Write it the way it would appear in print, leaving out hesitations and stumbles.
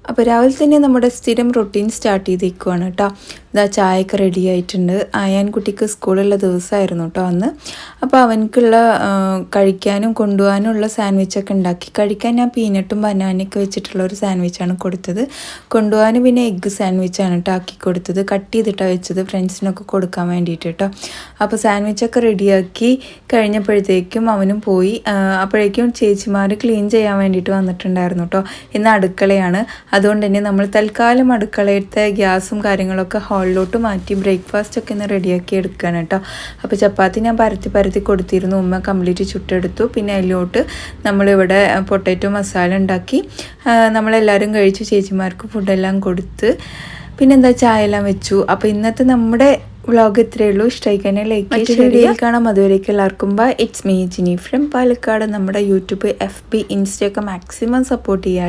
അപ്പോൾ രാവിലെ തന്നെ നമ്മുടെ സ്ഥിരം റൊട്ടീൻ സ്റ്റാർട്ട് ചെയ്തേക്കുവാണ് കേട്ടോ. ഇതാ ചായയൊക്കെ റെഡി ആയിട്ടുണ്ട്. ആയാൻകുട്ടിക്ക് സ്കൂളുള്ള ദിവസമായിരുന്നു കേട്ടോ അന്ന്. അപ്പോൾ അവനക്കുള്ള കഴിക്കാനും കൊണ്ടുപോകാനുള്ള സാൻഡ്വിച്ചൊക്കെ ഉണ്ടാക്കി. കഴിക്കാൻ ഞാൻ പീനട്ടും ബനാനയൊക്കെ വെച്ചിട്ടുള്ള ഒരു സാൻഡ്വിച്ചാണ് കൊടുത്തത്. കൊണ്ടുപോകാനും പിന്നെ എഗ്ഗ് സാൻഡ്വിച്ചാണ് കേട്ടോ ആക്കി കൊടുത്തത്. കട്ട് ചെയ്തിട്ടാണ് വെച്ചത് ഫ്രണ്ട്സിനൊക്കെ കൊടുക്കാൻ വേണ്ടിയിട്ട് കേട്ടോ. അപ്പോൾ സാൻഡ്വിച്ചൊക്കെ റെഡിയാക്കി കഴിഞ്ഞപ്പോഴത്തേക്കും അവനും പോയി. അപ്പോഴേക്കും ചേച്ചിമാർ ക്ലീൻ ചെയ്യാൻ വേണ്ടിയിട്ട് വന്നിട്ടുണ്ടായിരുന്നു കേട്ടോ. ഇന്ന് അടുക്കളയാണ്, അതുകൊണ്ട് തന്നെ നമ്മൾ തൽക്കാലം അടുക്കളയത്തെ ഗ്യാസും കാര്യങ്ങളൊക്കെ ഹാളിലോട്ട് മാറ്റി ബ്രേക്ക്ഫാസ്റ്റ് ഒക്കെ ഇന്ന് റെഡിയാക്കി എടുക്കുകയാണ് കേട്ടോ. അപ്പോൾ ചപ്പാത്തി ഞാൻ പരത്തി കൊടുത്തിരുന്നു. ഉമ്മ കംപ്ലീറ്റ് ചുട്ടെടുത്തു. പിന്നെ അതിലോട്ട് നമ്മളിവിടെ പൊട്ടാറ്റോ മസാല ഉണ്ടാക്കി നമ്മളെല്ലാവരും കഴിച്ചു. ചേച്ചിമാർക്ക് ഫുഡെല്ലാം കൊടുത്ത് പിന്നെന്താ ചായ എല്ലാം വെച്ചു. അപ്പോൾ ഇന്നത്തെ നമ്മുടെ വ്ളോഗ് ഇത്രയേ ഉള്ളൂ. ഇഷ്ടമായി കഴിഞ്ഞാൽ ലൈക്ക് വീഡിയോയിൽ കാണാം. അതുവരേക്കും എല്ലാവർക്കും bye. It's me Jini from Palakkad. നമ്മുടെ യൂട്യൂബ്, FB, ഇൻസ്റ്റയൊക്കെ മാക്സിമം സപ്പോർട്ട് ചെയ്യുക.